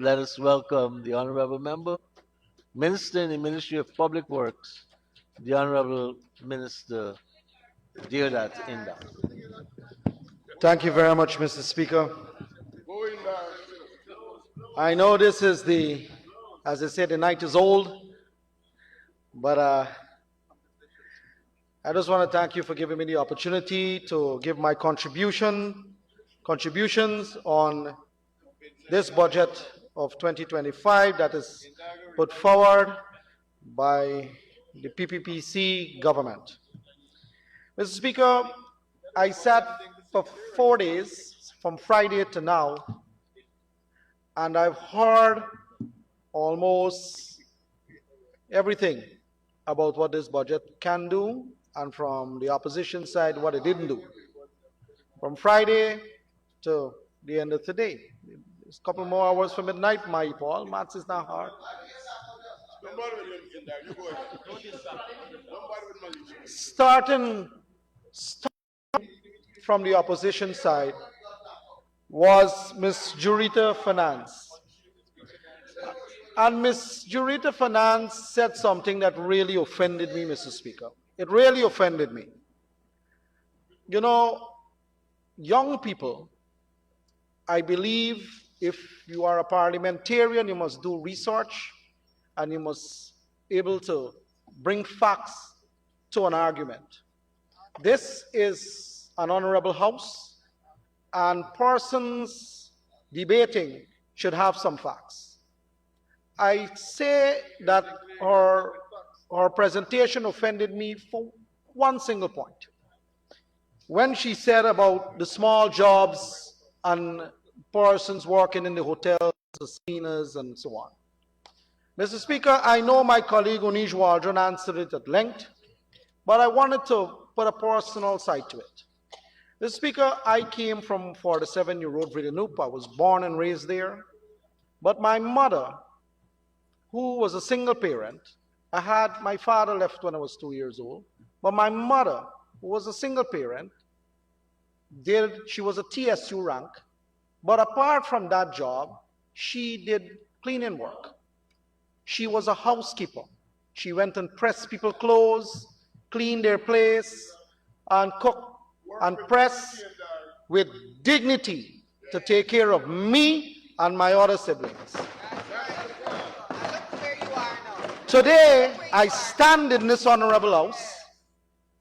let us welcome the Honorable Member, Minister in the Ministry of Public Works, the Honorable Minister Deodat Indar. Thank you very much, Mr. Speaker. I know this is as they say, the night is old, but I just want to thank you for giving me the opportunity to give my contributions on this budget of 2025 that is put forward by the PPPC government. Mr. Speaker, I sat for 4 days, from Friday to now, and I've heard almost everything about what this budget can do, and from the opposition side, what it didn't do. From Friday to the end of today. It's a couple more hours from midnight, my Paul. Maths is not hard. Starting from the opposition side was Ms. Jurita Finance. And Ms. Jurita Finance said something that really offended me, Mr. Speaker. It really offended me. You know, young people, I believe if you are a parliamentarian, you must do research and you must be able to bring facts to an argument. This is an honorable house, and persons debating should have some facts. I say that her presentation offended me for one single point. When she said about the small jobs and persons working in the hotels, the cleaners, and so on. Mr. Speaker, I know my colleague Unish Waldron answered it at length, but I wanted to put a personal side to it. Mr. Speaker, I came from 47 New Road, Villanoopa. I was born and raised there. But my mother, who was a single parent, my father left when I was 2 years old, but my mother, who was a single parent, she was a TSU rank, but apart from that job, she did cleaning work. She was a housekeeper. She went and pressed people's clothes, cleaned their place, and cooked and pressed with dignity to take care of me and my other siblings. Today, I stand in this honorable house.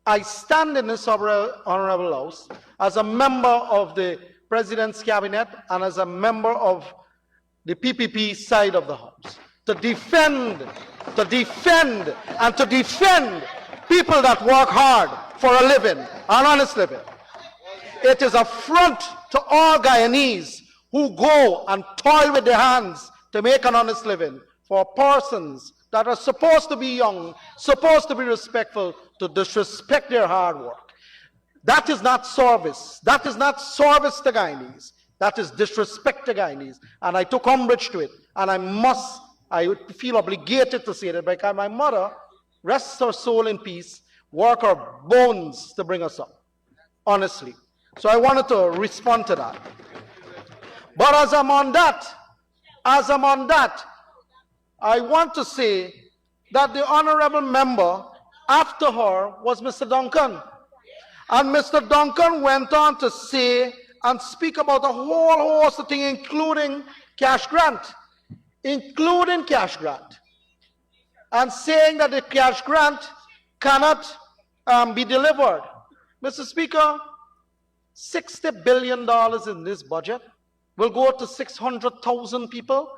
I stand in this honorable house as a member of the President's Cabinet and as a member of the PPP side of the house to defend people that work hard for a living, an honest living. It is an affront to all Guyanese who go and toil with their hands to make an honest living for persons that are supposed to be young, supposed to be respectful, to disrespect their hard work. That is not service. That is not service to Guyanese. That is disrespect to Guyanese. And I took umbrage to it. And I feel obligated to say that because my mother, rests her soul in peace, worked her bones to bring us up, honestly. So I wanted to respond to that. But as I'm on that, I want to say that the honorable member after her was Mr. Duncan. And Mr. Duncan went on to say and speak about a whole host of things, including cash grant, and saying that the cash grant cannot be delivered. Mr. Speaker, $60 billion in this budget will go to 600,000 people.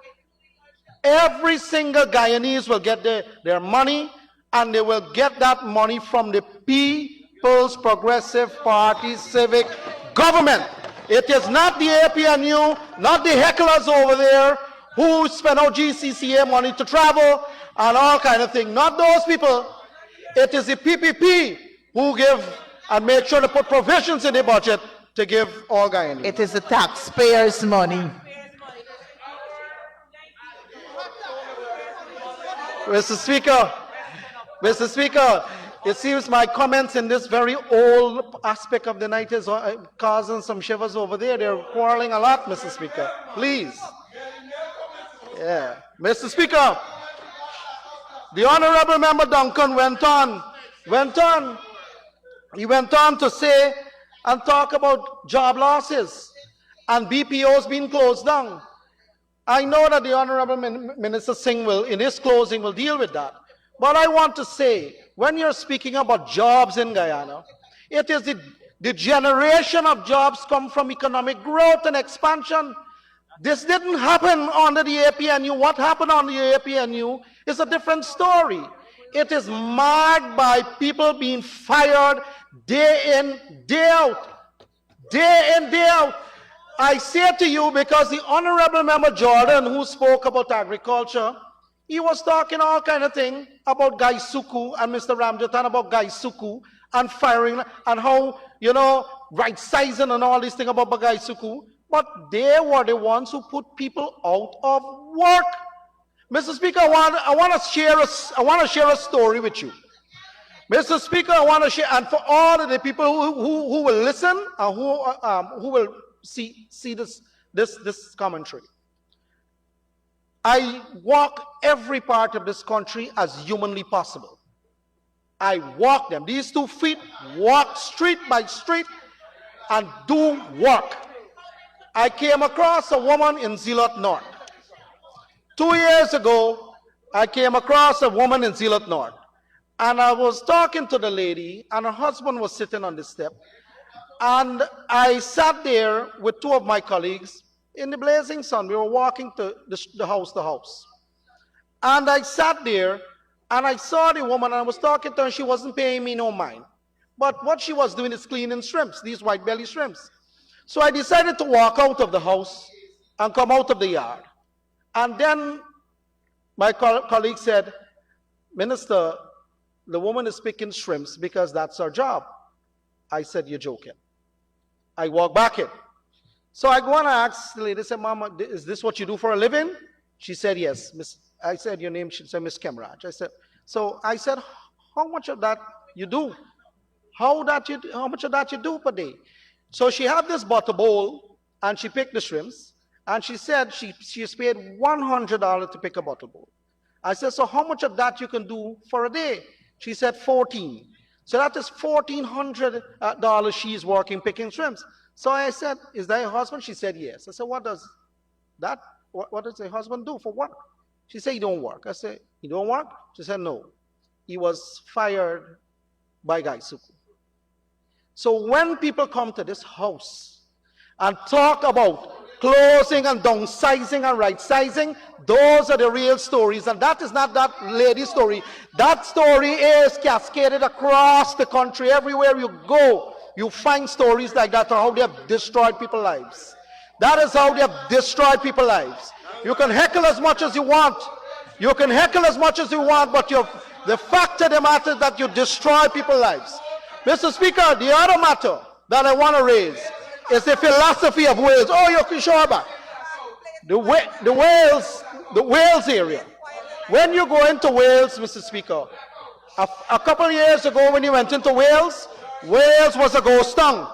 Every single Guyanese will get their money, and they will get that money from the People's Progressive Party civic government. It is not the APNU, not the hecklers over there who spend our GCCA money to travel and all kind of things. Not those people. It is the PPP who give and make sure to put provisions in the budget to give all Guyanese. It is the taxpayers' money. Mr. Speaker, it seems my comments in this very old aspect of the night is causing some shivers over there. They're quarreling a lot, Mr. Speaker. Please. Yeah. Mr. Speaker, the Honorable Member Duncan went on. He went on to say and talk about job losses and BPOs being closed down. I know that the Honorable Minister Singh will, in his closing, will deal with that. But I want to say, when you're speaking about jobs in Guyana, it is the generation of jobs come from economic growth and expansion. This didn't happen under the APNU. What happened under the APNU is a different story. It is marked by people being fired day in, day out. Day in, day out. I say to you because the Honorable Member Jordan, who spoke about agriculture, he was talking all kind of thing about 𝐁𝐔𝐃𝐆𝐄 and Mr. Ramjatan about 𝐁𝐔𝐃𝐃𝐄 and firing and how, you know, right sizing and all these things about 𝐁𝐔𝐃𝐃𝐄. But they were the ones who put people out of work. Mr. Speaker, I want to share a story with you. Mr. Speaker, I want to share, and for all of the people who will listen and who will see this commentary. I walk every part of this country as humanly possible. I walk them. These 2 feet walk street by street and do work. I came across a woman in Zealot North. 2 years ago, I came across a woman in Zealot North. And I was talking to the lady, and her husband was sitting on the step. And I sat there with 2 of my colleagues in the blazing sun. We were walking to the house to house. And I sat there, and I saw the woman, and I was talking to her, and she wasn't paying me no mind. But what she was doing is cleaning shrimps, these white belly shrimps. So I decided to walk out of the house and come out of the yard. And then my colleague said, Minister, the woman is picking shrimps because that's her job. I said, you're joking. I walk back in. So I go and ask the lady, I said, Mama, is this what you do for a living? She said, yes. I said, your name? She said, Miss 𝐶𝐃𝐄𝐄. I said, how much of that you do? How much of that you do per day? So she had this butter bowl, and she picked the shrimps, and she said she's paid $100 to pick a butter bowl. I said, so how much of that you can do for a day? She said 14. So that is $1,400 she's working picking shrimps. So I said, is that your husband? She said, yes. I said, what does your husband do for work? She said, he don't work. I said, he don't work? She said, no. He was fired by 𝐁𝐔𝐃𝐄𝐄. So when people come to this house and talk about closing and downsizing and right sizing, those are the real stories. And that is not that lady's story. That story is cascaded across the country. Everywhere you go, you find stories like that, how they have destroyed people's lives. That is how they have destroyed people's lives. You can heckle as much as you want. You can heckle as much as you want, but the fact of the matter is that you destroy people's lives. Mr. Speaker, the other matter that I want to raise is the philosophy of Wales. Oh, you can show back. The Wales area. When you go into Wales, Mr. Speaker, a couple of years ago when you went into Wales, Wales was a ghost town.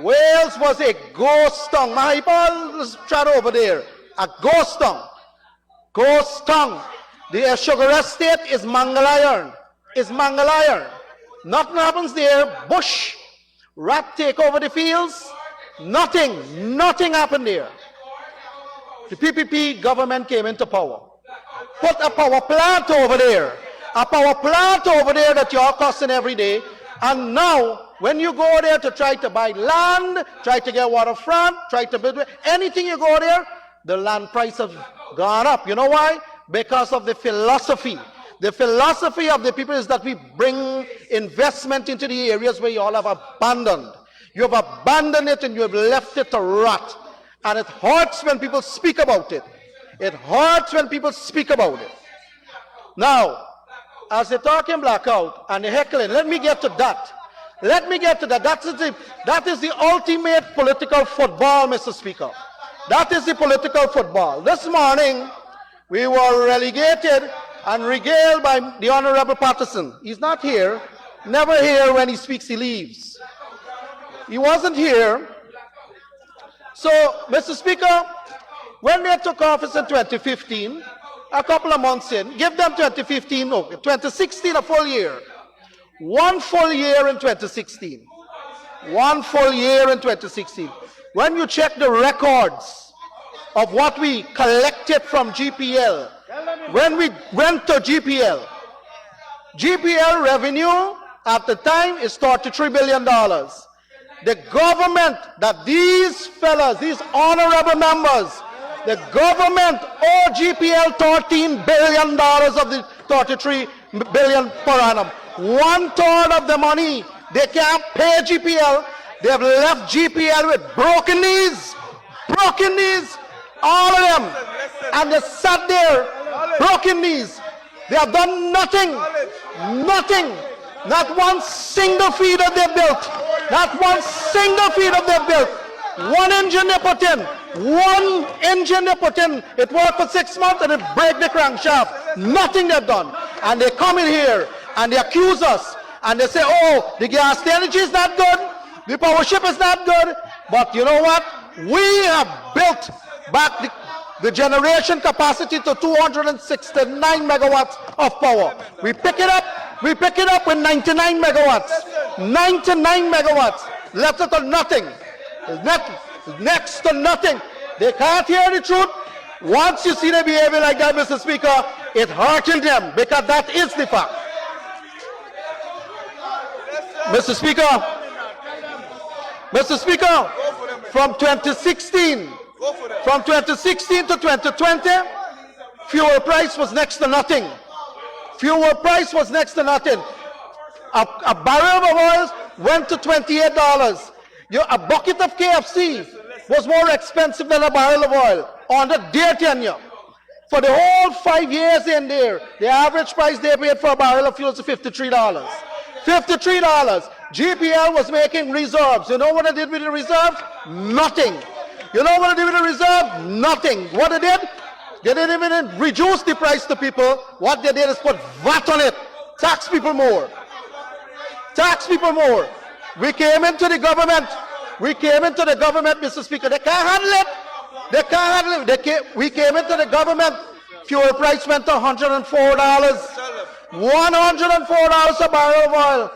Wales was a ghost town. My people, let's chat over there. A ghost town. Ghost town. The sugar estate is Mangalayan. Nothing happens there. Bush. Rat take over the fields. Nothing happened there. The PPP government came into power. Put a power plant over there. A power plant over there that you're costing every day. And now, when you go there to try to buy land, try to get waterfront, try to build anything you go there, the land price has gone up. You know why? Because of the philosophy. The philosophy of the people is that we bring investment into the areas where you all have abandoned. You have abandoned it and you have left it to rot. And it hurts when people speak about it. It hurts when people speak about it. Now, as they're talking blackout and they're heckling, let me get to that. That is the ultimate political football, Mr. Speaker. That is the political football. This morning, we were relegated and regaled by the Honorable Patterson. He's not here. Never here. When he speaks, he leaves. He wasn't here. So, Mr. Speaker, When they took office in 2015, a couple of months in, give them 2015, no, 2016, a full year. 1 full year in 2016. 1 full year in 2016. When you check the records of what we collected from GPL, when we went to GPL revenue at the time is $33 billion. The government that these fellas, these honorable members, the government owed GPL $13 billion of the $33 billion per annum. 1/3 of the money they can't pay GPL. They have left GPL with broken knees, all of them. And they sat there, broken knees. They have done nothing, nothing. Not one single feeder they built. Not one single feeder they built. One engine they put in. One engine they put in. It worked for 6 months and it break the crankshaft. Nothing they've done. And they come in here and they accuse us. And they say, oh, the gas energy is not good. The power ship is not good. But you know what? We have built back the generation capacity to 269 megawatts of power. We pick it up with 99 megawatts. 99 megawatts. Left it to nothing. Next to nothing. They can't hear the truth. Once you see them behaving like that, Mr. Speaker, it hurting them because that is the fact. Mr. Speaker, from 2016 to 2020, fuel price was next to nothing. Fuel price was next to nothing. A barrel of oil went to $28. A bucket of KFC was more expensive than a barrel of oil on the their tenure. For the whole 5 years in there, the average price they paid for a barrel of fuel is $53. $53. GPL was making reserves. You know what they did with the reserves? Nothing. You know what they did with the reserve? Nothing. What they did? They didn't even reduce the price to people. What they did is put VAT on it. Tax people more. Tax people more. We came into the government. Mr. Speaker. They can't handle it. They can't handle it. We came into the government. Fuel price went to $104. $104 a barrel of oil.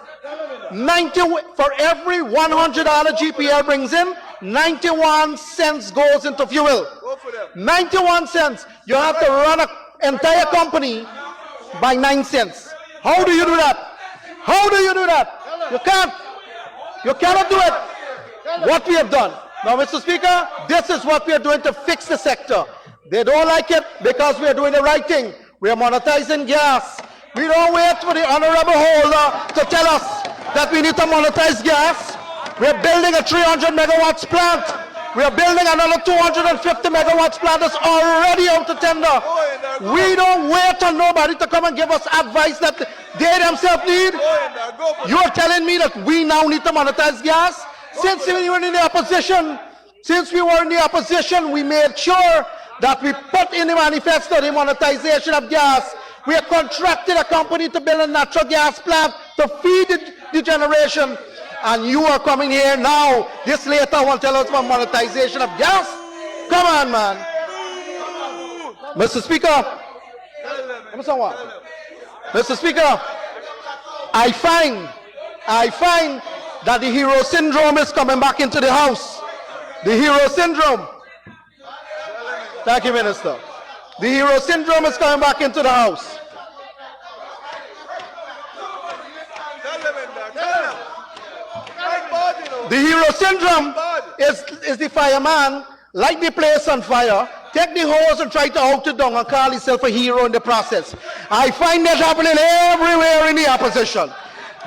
90 for every $100 GPL brings in, 91 cents goes into fuel. 91 cents. You have to run an entire company by 9 cents. How do you do that? How do you do that? You can't. You cannot do it. What we have done. Now, Mr. Speaker, this is what we are doing to fix the sector. They don't like it because we are doing the right thing. We are monetizing gas. We don't wait for the honorable holder to tell us that we need to monetize gas. We are building a 300 megawatts plant. We are building another 250 megawatts plant that's already out to tender. We don't wait on nobody to come and give us advice that they themselves need. You're telling me that we now need to monetize gas? Since we were in the opposition, we made sure that we put in the manifesto the monetization of gas. We have contracted a company to build a natural gas plant to feed the generation. And you are coming here now, this later, want to tell us about monetization of gas? Come on, man. Mr. Speaker, I find that the hero syndrome is coming back into the house. The hero syndrome. Thank you, Minister. The hero syndrome is coming back into the house. The hero syndrome is the fireman, light the place on fire, take the hose and try to out it down and call himself a hero in the process. I find that happening everywhere in the opposition.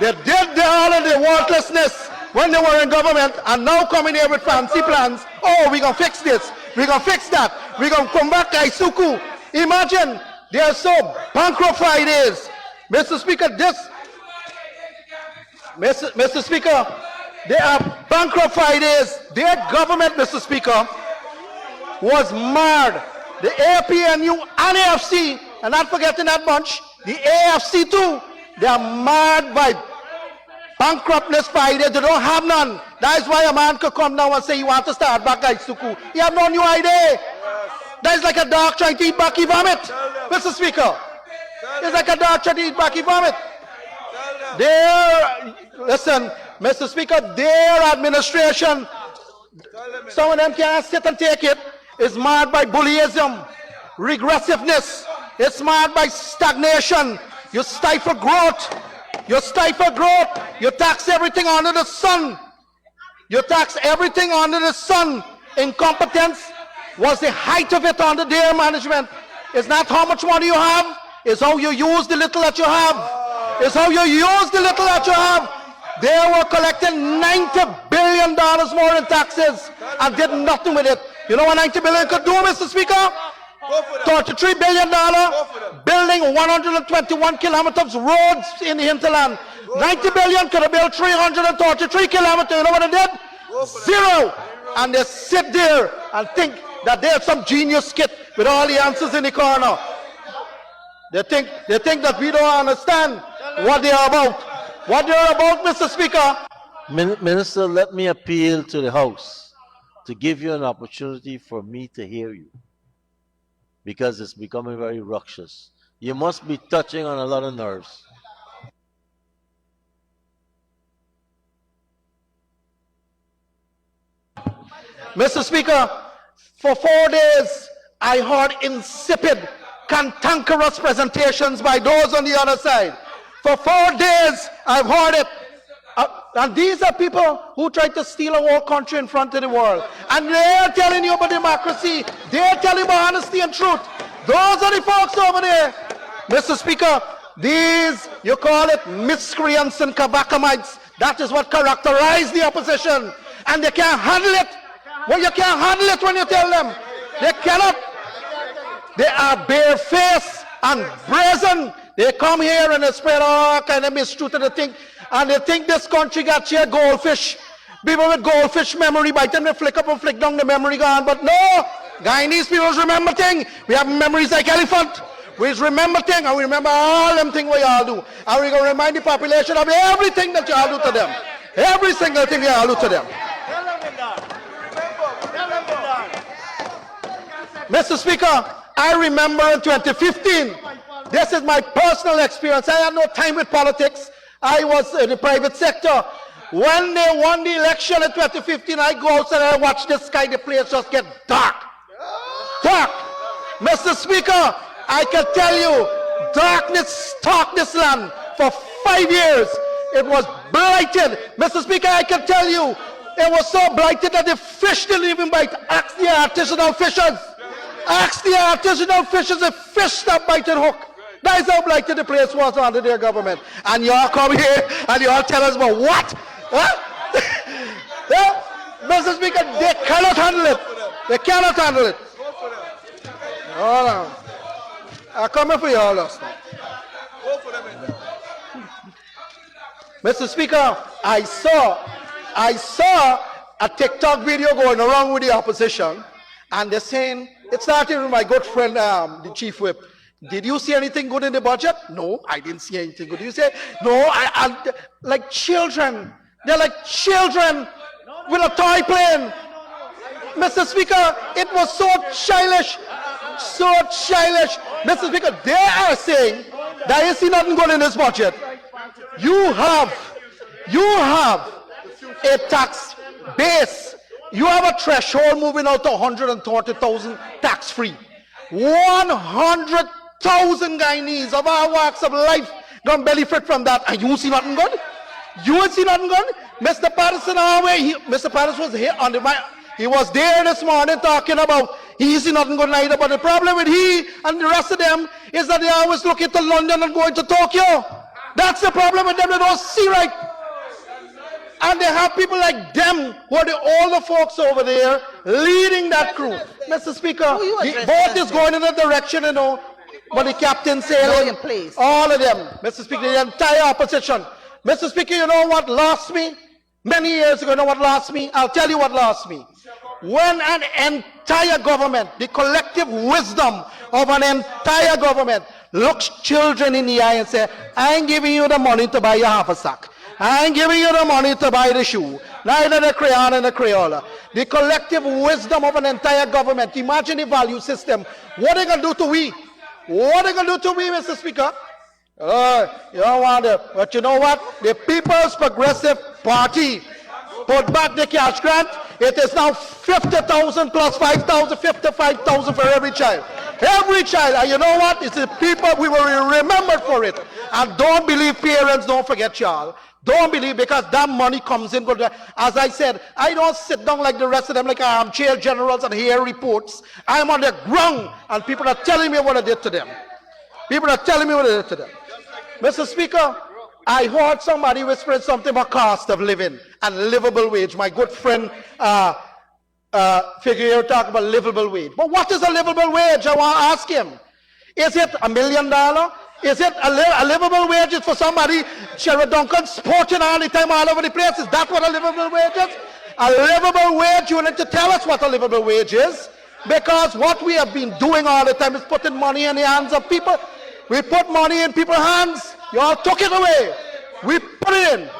They did all of the worthlessness when they were in government and now coming here with fancy plans. Oh, we're going to fix this. We're going to fix that. We're going to come back to Isuku. Imagine, they are so bankrupt Fridays. Mr. Speaker, Mr. Speaker, they are bankrupt Fridays. Their government, Mr. Speaker, was marred. The APNU and AFC, and not forgetting that bunch, the AFC too, they are marred by bankruptness Fridays. They don't have none. That is why a man could come now and say, you want to start back at Isuku. You have no new idea. That is like a dog trying to eat backy vomit, Mr. Speaker. It's like a dog trying to eat backy vomit. Listen, Mr. Speaker, their administration, some of them can't sit and take it, is marred by bullyism, regressiveness. It's marred by stagnation. You stifle growth. You stifle growth. You tax everything under the sun. You tax everything under the sun. Incompetence was the height of it under their management. It's not how much money you have, it's how you use the little that you have. It's how you use the little that you have. They were collecting $90 billion more in taxes and did nothing with it. You know what $90 billion could do, Mr. Speaker? $33 billion building 121 kilometers roads in the hinterland. $90 billion could have built 333 kilometers. You know what it did? Zero. And they sit there and think that they're some genius kid with all the answers in the corner. They think that we don't understand what they are about. What they are about, Mr. Speaker. Minister, let me appeal to the House to give you an opportunity for me to hear you, because it's becoming very ruckus. You must be touching on a lot of nerves. Mr. Speaker, for 4 days, I heard insipid, cantankerous presentations by those on the other side. For 4 days, I've heard it. And these are people who try to steal a whole country in front of the world. And they're telling you about democracy. They're telling you about honesty and truth. Those are the folks over there. Mr. Speaker, these, you call it miscreants and kabakamites. That is what characterizes the opposition. And they can't handle it. Well, you can't handle it when you tell them. They cannot. They are barefaced and brazen. They come here and they spread all kind of mistruth and they think this country got here goldfish. People with goldfish memory, by the time they flick up and flick down, the memory gone. But no, Guyanese people remember things. We have memories like elephant. We remember things and we remember all them things we all do. And we're going to remind the population of everything that you all do to them. Every single thing you all do to them. Mr. Speaker, I remember in 2015, this is my personal experience. I had no time with politics. I was in the private sector. When they won the election in 2015, I go outside and I watch the sky, the place just get dark. Dark. Mr. Speaker, I can tell you, darkness stalked this land for 5 years. It was blighted. Mr. Speaker, I can tell you, it was so blighted that the fish didn't even bite. Ask the artisanal fishers. Ask the artisanal fishers if fish stopped biting hook. That is how blighted the place was under their government. And y'all come here and y'all tell us about what? Huh? Yeah? Mr. Speaker, they cannot handle it. They cannot handle it. Hold on. I'm coming for y'all last night. Mr. Speaker, I saw a TikTok video going around with the opposition, and they're saying, it started with my good friend, the Chief Whip. Did you see anything good in the budget? No, I didn't see anything good. You say, no, I like children. They're like children with a toy plane. Mr. Speaker, it was so childish. So childish. Mr. Speaker, they are saying that you see nothing good in this budget. You have a tax base. You have a threshold moving out to 130,000 tax-free. 100,000 Guyanese of our walks of life don't benefit from that. And you see nothing good? You see nothing good? Mr. Patterson, Mr. Patterson was here on the mic. He was there this morning talking about he see nothing good neither. But the problem with he and the rest of them is that they always looking to London and going to Tokyo. That's the problem with them. They don't see right. And they have people like them who are the older folks over there leading that crew. Mr. Speaker, the boat is going in a direction, you know, but the captain sailing, all of them. Mr. Speaker, the entire opposition. Mr. Speaker, you know what lost me? Many years ago, you know what lost me? I'll tell you what lost me. When an entire government, the collective wisdom of an entire government looks children in the eye and says, I ain't giving you the money to buy your half a sack. I ain't giving you the money to buy the shoe. Neither the crayon and the Crayola. The collective wisdom of an entire government. Imagine the value system. What are they going to do to we? What are they going to do to we, Mr. Speaker? You don't want to. But you know what? The People's Progressive Party put back the cash grant. It is now 50,000 plus 5,000, 55,000 for every child. Every child. And you know what? It's the people we will remember for it. And don't believe parents, don't forget y'all. Don't believe, because that money comes in. As I said, I don't sit down like the rest of them, like armchair generals and hear reports. I'm on the ground and people are telling me what I did to them. People are telling me what I did to them. Mr. Speaker, I heard somebody whispering something about cost of living and livable wage. My good friend Figueroa talked about livable wage. But what is a livable wage? I want to ask him. Is it $1 million? Is it a livable wage for somebody, Sherrod Duncan, sporting all the time all over the place? Is that what a livable wage is? A livable wage, you need to tell us what a livable wage is. Because what we have been doing all the time is putting money in the hands of people. We put money in people's hands. You all took it away. We put it in.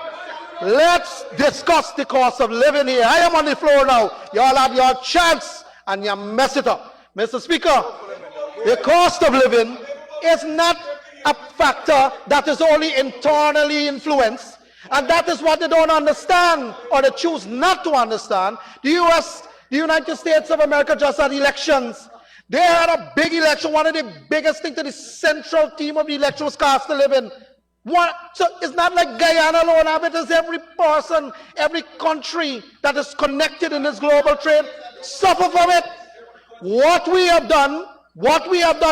Let's discuss the cost of living here. I am on the floor now. You all had your chance and you mess it up. Mr. Speaker, the cost of living is not a factor that is only internally influenced, and that is what they don't understand, or they choose not to understand. The United States of America just had elections. They had a big election. One of the biggest things to the central theme of the election was cost of living. So it's not like Guyana alone have it. It's every person, every country that is connected in this global trade suffer from it. What we have done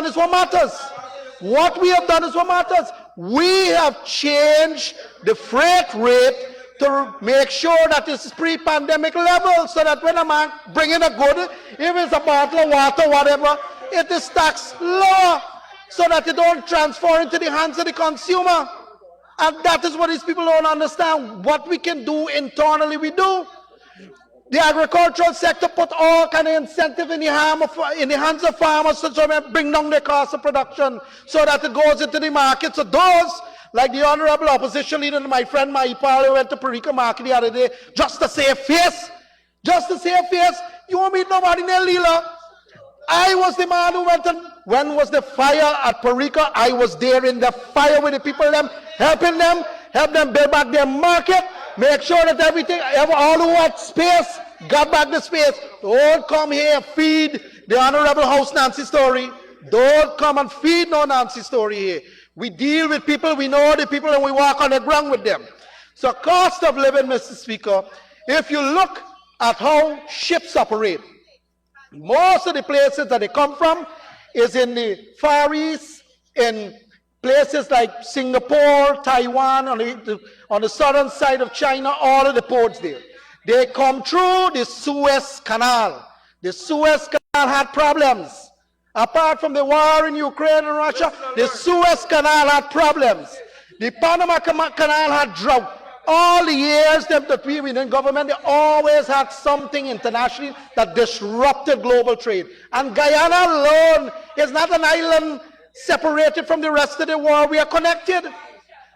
is what matters. What we have done is what matters. We have changed the freight rate to make sure that it's pre-pandemic level, so that when a man bring in a good, if it's a bottle of water, whatever, it is taxed lower, so that it don't transfer into the hands of the consumer. And that is what these people don't understand. What we can do internally, we do. The agricultural sector put all kind of incentive in the hands of farmers, so they bring down the cost of production, so that it goes into the market. So those, like the honorable opposition leader, my friend Maipal, who went to Perica Market the other day, just to save face. Just to save face. You won't meet nobody in Lila. I was the man who went and, when was the fire at Perica, I was there in the fire with the people, help them build back their market. Make sure that everything, all who had space, got back the space. Don't come here, feed the Honorable House Nancy Story. Don't come and feed no Nancy Story here. We deal with people, we know the people, and we walk on the ground with them. So cost of living, Mr. Speaker, if you look at how ships operate, most of the places that they come from is in the Far East, in places like Singapore, Taiwan, on the southern side of China, all of the ports there. They come through the Suez Canal. The Suez Canal had problems. Apart from the war in Ukraine and Russia, the Suez Canal had problems. The Panama Canal had drought. All the years that we were in government, they always had something internationally that disrupted global trade. And Guyana alone is not an island separated from the rest of the world. We are connected.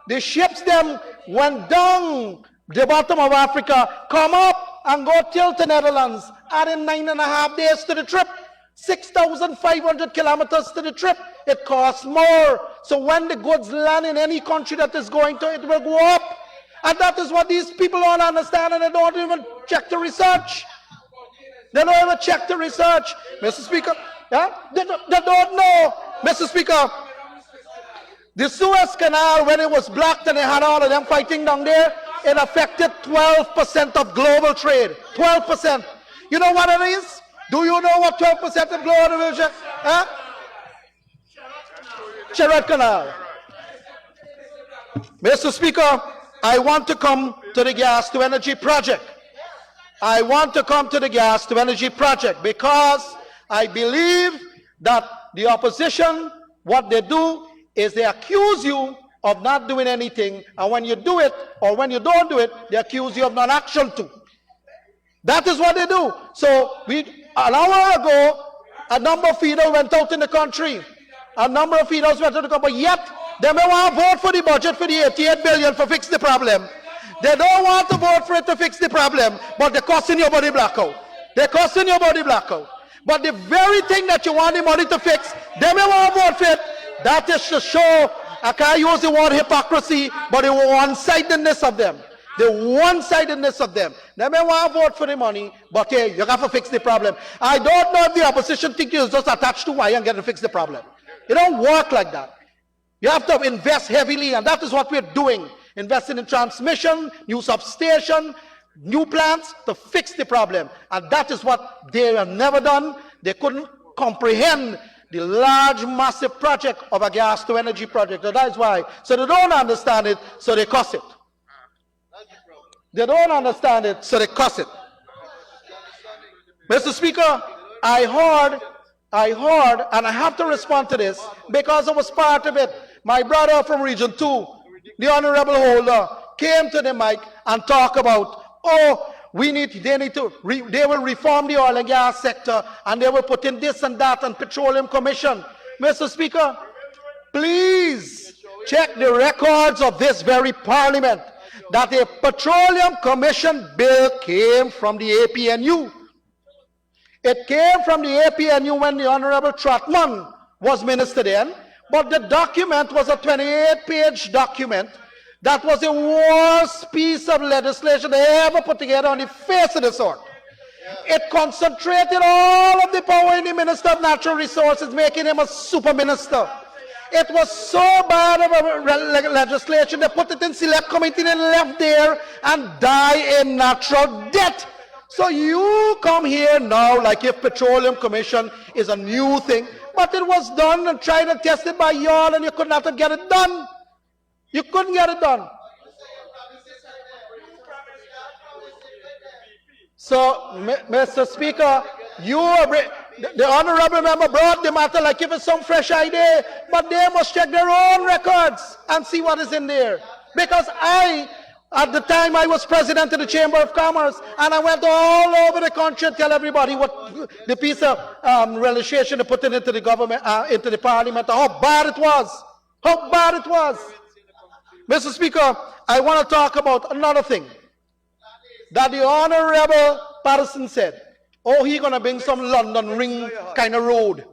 The ships them went down the bottom of Africa, come up and go till the Netherlands, adding 9.5 days to the trip, 6,500 kilometers to the trip. It costs more. So when the goods land in any country that is going to, it will go up. And that is what these people don't understand, and they don't even check the research. They don't even check the research. Mr. Speaker, yeah? They don't know. Mr. Speaker, the Suez Canal, when it was blocked and they had all of them fighting down there, it affected 12% of global trade. 12%. You know what it is? Do you know what 12% of global trade is? Huh? Sherrod Canal. Mr. Speaker, I want to come to the gas to energy project. I want to come to the gas to energy project because I believe that the opposition, what they do is they accuse you of not doing anything, and when you do it, or when you don't do it, they accuse you of non-action too. That is what they do. So an hour ago, a number of feeders went out in the country. A number of feeders went out in the country, but yet they may want to vote for the budget for the 88 billion for fix the problem. They don't want to vote for it to fix the problem, but they're costing your body blackout. They're costing your body blackout. But the very thing that you want the money to fix, they may want to vote for it. That is to show, I can't use the word hypocrisy, but the one-sidedness of them. The one-sidedness of them. They may want to vote for the money, but hey, you have to fix the problem. I don't know if the opposition think you just attached to wire and get to fix the problem. It don't work like that. You have to invest heavily, and that is what we're doing. Investing in transmission, new substation, new plants to fix the problem. And that is what they have never done. They couldn't comprehend the large, massive project of a gas to energy project. And that is why. So they don't understand it, so they cuss it. They don't understand it, so they cuss it. Mr. Speaker, I heard, and I have to respond to this because I was part of it. My brother from Region 2, the Honorable Holder, came to the mic and talked about, oh, they will reform the oil and gas sector, and they will put in this and that and Petroleum Commission. Mr. Speaker, please check the records of this very parliament that a Petroleum Commission bill came from the APNU. It came from the APNU when the Honorable Trotman was minister then, but the document was a 28-page document that was the worst piece of legislation they ever put together on the face of the earth. It concentrated all of the power in the Minister of Natural Resources, making him a super minister. It was so bad of a legislation, they put it in select committee and left there and die in natural death. So you come here now like if Petroleum Commission is a new thing, but it was done and tried and tested by y'all and you could not get it done. You couldn't get it done. So, Mr. Speaker, the honorable member brought the matter like if it's some fresh idea, but they must check their own records and see what is in there. Because at the time I was president of the Chamber of Commerce, and I went all over the country and tell everybody what the piece of legislation they put into the government, into the parliament, how bad it was. How bad it was. Mr. Speaker, I want to talk about another thing that the Honorable Patterson said. Oh, he's going to bring some London Ring kind of road,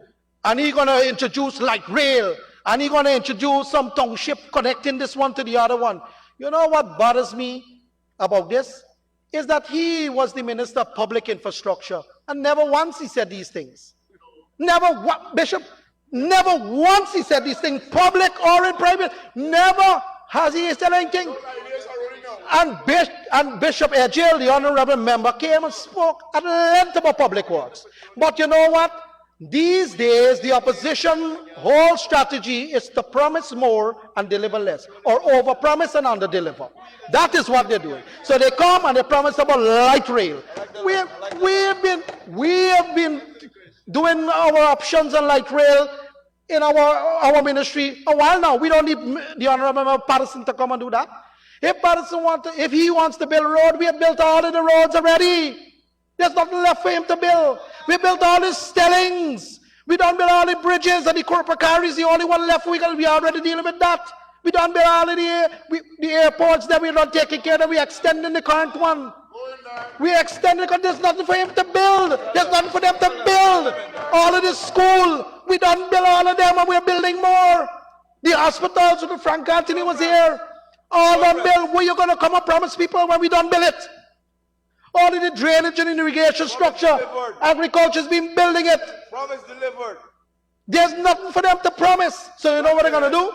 and he's going to introduce light rail, and he's going to introduce some township connecting this one to the other one. You know what bothers me about this? Is that he was the Minister of Public Infrastructure, and never once he said these things. Never, Bishop, never once he said these things, public or in private. Never has he said anything. And Bishop Ejil, the honorable member, came and spoke at length about public works. But you know what? These days, the opposition whole strategy is to promise more and deliver less, or over-promise and under-deliver. That is what they're doing. So they come and they promise about light rail. We have been doing our options on light rail in our ministry a while now. We don't need the honorable member Patterson to come and do that. If he wants to build a road, we have built all of the roads already. There's nothing left for him to build. We built all his stellings. We don't build all the bridges, and the corporate car is the only one left. We already dealing with that. We don't build all of the airports that we're not taking care of. We're extending the current one. We extended because there's nothing for him to build. There's nothing for them to build. All of the school, we don't build all of them, and we're building more. The hospitals, when Frank Anthony was here, all unbuilt. Where you going to come and promise people when we don't build it? All of the drainage and irrigation structure, agriculture's been building it. Promise delivered. There's nothing for them to promise. So you know what they're going to do?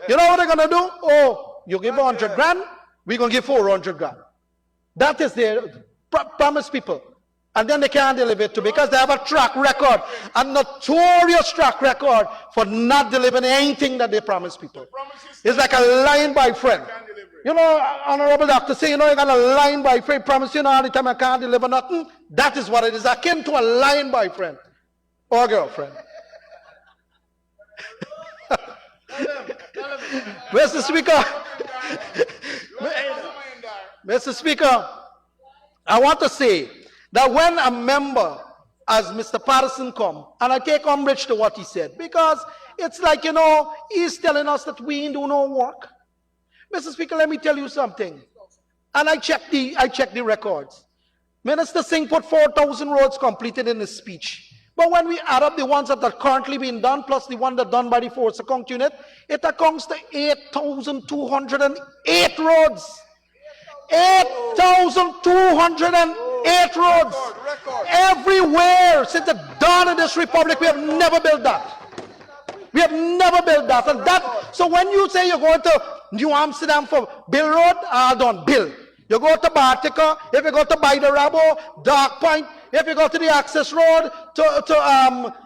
You know what they're going to do? Oh, you give 100 grand, we're going to give 400 grand. That is their promise people. And then they can't deliver it too because they have a track record, a notorious track record for not delivering anything that they promise people. It's like a lying by friend. You know, Honorable Doctor say, you know, you got a lying by friend, promise you know all the time I can't deliver nothing. That is what it is, akin to a lying by friend or girlfriend. Mr. Speaker, Mr. Speaker, I want to say that when a member, as Mr. Patterson come, and I take umbrage to what he said, because it's like, you know, he's telling us that we ain't do no work. Mr. Speaker, let me tell you something. And I checked the records. Minister Singh put 4,000 roads completed in his speech. But when we add up the ones that are currently being done, plus the one that done by the Force Account Unit, it accounts to 8,208 roads. 8,208 roads. Everywhere since the dawn of this republic, we have never built that. We have never built that. And so when you say you're going to New Amsterdam for Bill Road, done Bill. You go to Bartica, if you go to Baidarabo, Dark Point, if you go to the access road, to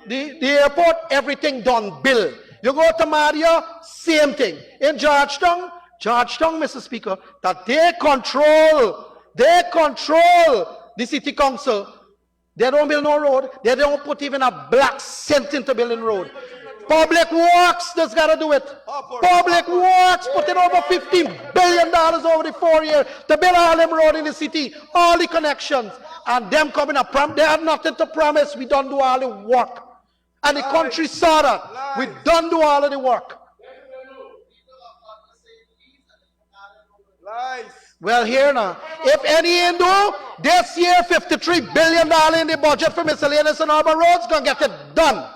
the airport, everything done Bill. You go to Maria, same thing. In Georgetown, Mr. Speaker, that they control the city council. They don't build no road. They don't put even a black cent into building road. Public Works just got to do it. Public Works put in over $15 billion over the 4 years to build all them road in the city, all the connections. And them coming up, they have nothing to promise. We don't do all the work. And the country saw that. We don't do all of the work. Well, here now, if any Hindu, this year $53 billion in the budget for miscellaneous and urban roads, gonna get it done.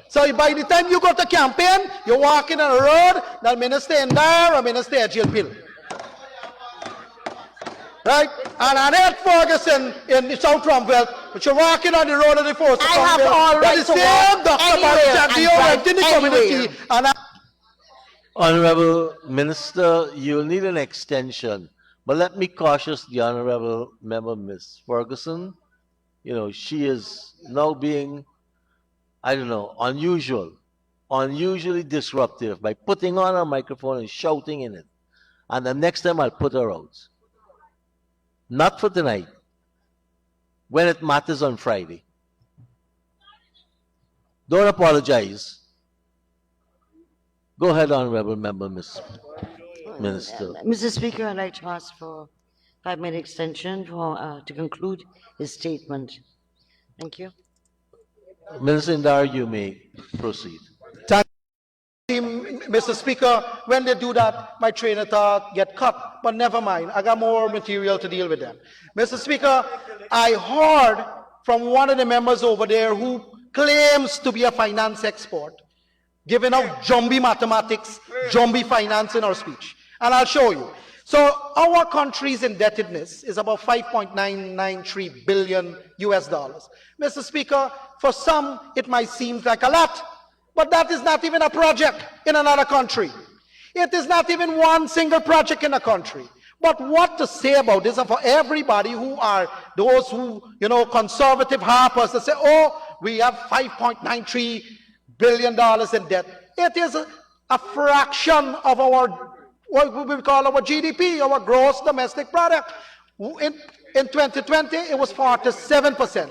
So by the time you go to campaign, you're walking on a road that Minister Indar or Minister 𝐁𝐔𝐃𝐆𝐄. Right? And Annette Ferguson in the South Rumville, but you're walking on the road of the Force. I have all right to walk anywhere. Honorable Minister, you'll need an extension. But let me cautious the Honorable Member, Ms. Ferguson. You know, she is now being, I don't know, unusually disruptive by putting on her microphone and shouting in it. And the next time I'll put her out. Not for tonight. When it matters on Friday. Don't apologize. Go ahead, Honorable Member, Ms. Minister. Mr. Speaker, I'd like to ask for 5-minute extension to conclude his statement. Thank you. Minister Indar, you may proceed. Mr. Speaker, when they do that, my train of thought get cut. But never mind, I got more material to deal with them. Mr. Speaker, I heard from one of the members over there who claims to be a finance expert, giving out jumbie mathematics, jumbie finance in our speech. And I'll show you. So our country's indebtedness is about $5.993 billion US. Mr. Speaker, for some it might seem like a lot, but that is not even a project in another country. It is not even one single project in a country. But what to say about this, and for everybody who are those who, you know, conservative harpers that say, oh, we have $5.93 billion in debt. It is a fraction of our, what we call our GDP, our gross domestic product. In 2020, it was 47%.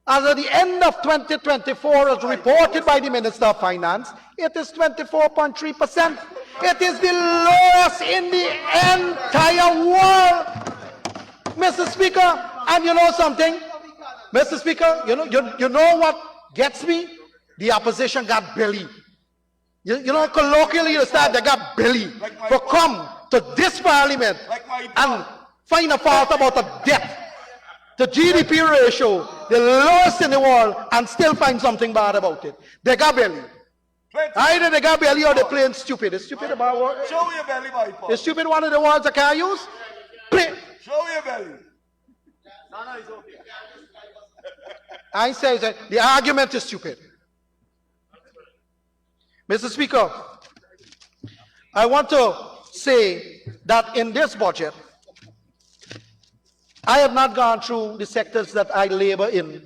As at the end of 2024, as reported by the Minister of Finance, it is 24.3%. It is the lowest in the entire world. Mr. Speaker, and you know something? Mr. Speaker, you know what gets me? The opposition got belly. You know, colloquially, you start, they got belly. For come to this parliament and find a fault about a debt. The GDP ratio, the lowest in the world, and still find something bad about it. They got belly. Either they got belly or they're playing stupid. Is stupid about what? Show your belly, my father. Is stupid one of the words I can't use? Play. Show your belly. No, it's okay. I say the argument is stupid. Mr. Speaker, I want to say that in this budget, I have not gone through the sectors that I labor in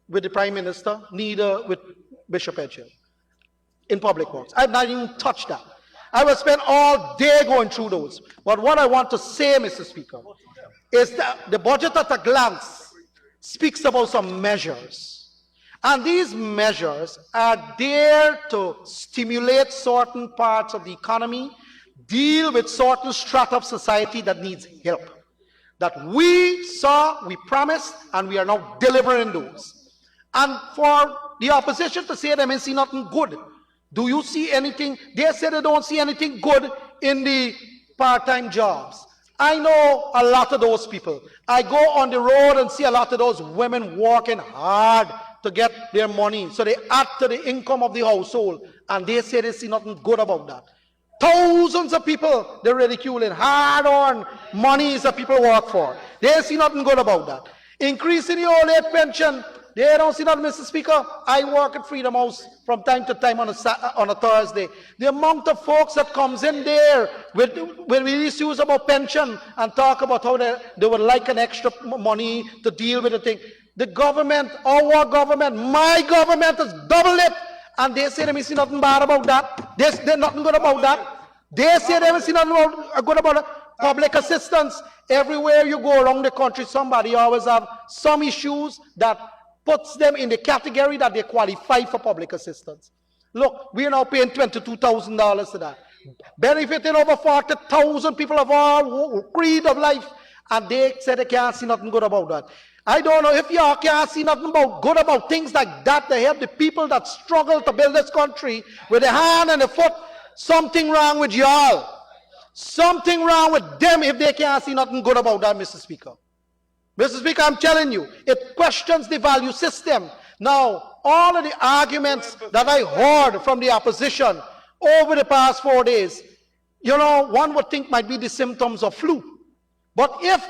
with the Prime Minister, neither with Bishop 𝐁𝐔𝐃𝐆𝐄 in public works. I have not even touched that. I will spend all day going through those. But what I want to say, Mr. Speaker, is that the budget at a glance speaks about some measures. And these measures are there to stimulate certain parts of the economy, deal with certain strata of society that needs help. That we saw, we promised, and we are now delivering those. And for the opposition to say they may see nothing good, do you see anything? They say they don't see anything good in the part-time jobs. I know a lot of those people. I go on the road and see a lot of those women working hard to get their money. So they add to the income of the household. And they say they see nothing good about that. Thousands of people they're ridiculing. Hard-earned monies that people work for. They see nothing good about that. Increasing the old age pension. They don't see that, Mr. Speaker. I work at Freedom House from time to time on a Thursday. The amount of folks that comes in there with issues about pension and talk about how they would like an extra money to deal with the thing. The government, our government, my government has doubled it. And they say they see nothing bad about that. There's nothing good about that. They say they see nothing good about it. Public assistance. Everywhere you go around the country, somebody always have some issues that puts them in the category that they qualify for public assistance. Look, we are now paying $22,000 to that. Benefiting over 40,000 people of all creed of life. And they say they can't see nothing good about that. I don't know if y'all can't see nothing good about things like that. They have the people that struggle to build this country with a hand and a foot. Something wrong with y'all. Something wrong with them if they can't see nothing good about that, Mr. Speaker. Mr. Speaker, I'm telling you, it questions the value system. Now, all of the arguments that I heard from the opposition over the past 4 days, you know, one would think might be the symptoms of flu. But if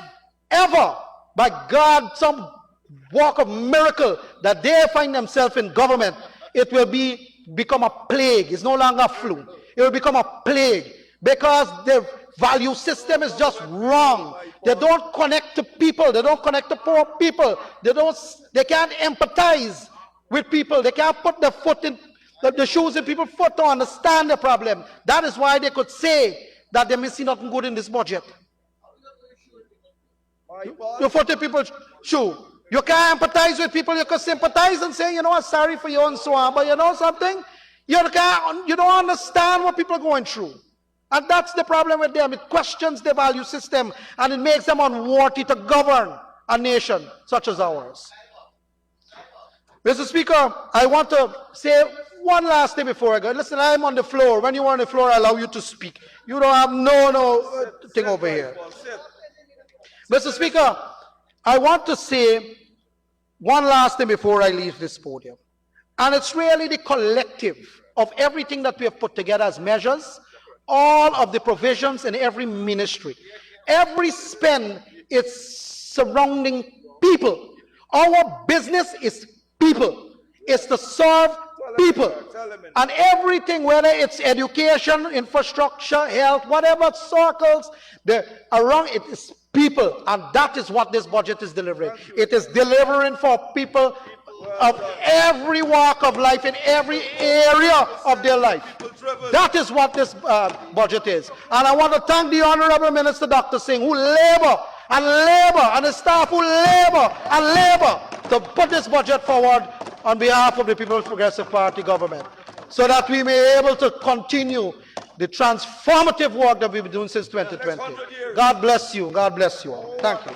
ever, by God, some walk of miracle that they find themselves in government, it will become a plague. It's no longer flu. It will become a plague because the value system is just wrong. They don't connect to people. They don't connect to poor people. They can't empathize with people. They can't put their foot in the shoes in people's foot to understand the problem. That is why they could say that they're missing nothing good in this budget. You foot in people's shoe. You can't empathize with people. You can sympathize and say, you know, I'm sorry for you and so on. But you know something? You don't understand what people are going through. And that's the problem with them. It questions the value system and it makes them unworthy to govern a nation such as ours. Mr. Speaker, I want to say one last thing before I go. Listen, I'm on the floor. When you are on the floor, I allow you to speak. You don't have no thing over here. Mr. Speaker, I want to say one last thing before I leave this podium. And it's really the collective of everything that we have put together as measures, all of the provisions in every ministry. Every spend is surrounding people. Our business is people. It's to serve people. And everything, whether it's education, infrastructure, health, whatever circles, around it is people. And that is what this budget is delivering. It is delivering for people of every walk of life in every area of their life. That is what this budget is. And I want to thank the Honorable Minister Dr. Singh, who labor, and the staff who labor to put this budget forward on behalf of the People's Progressive Party government, so that we may be able to continue the transformative work that we've been doing since 2020. God bless you. God bless you all. Thank you.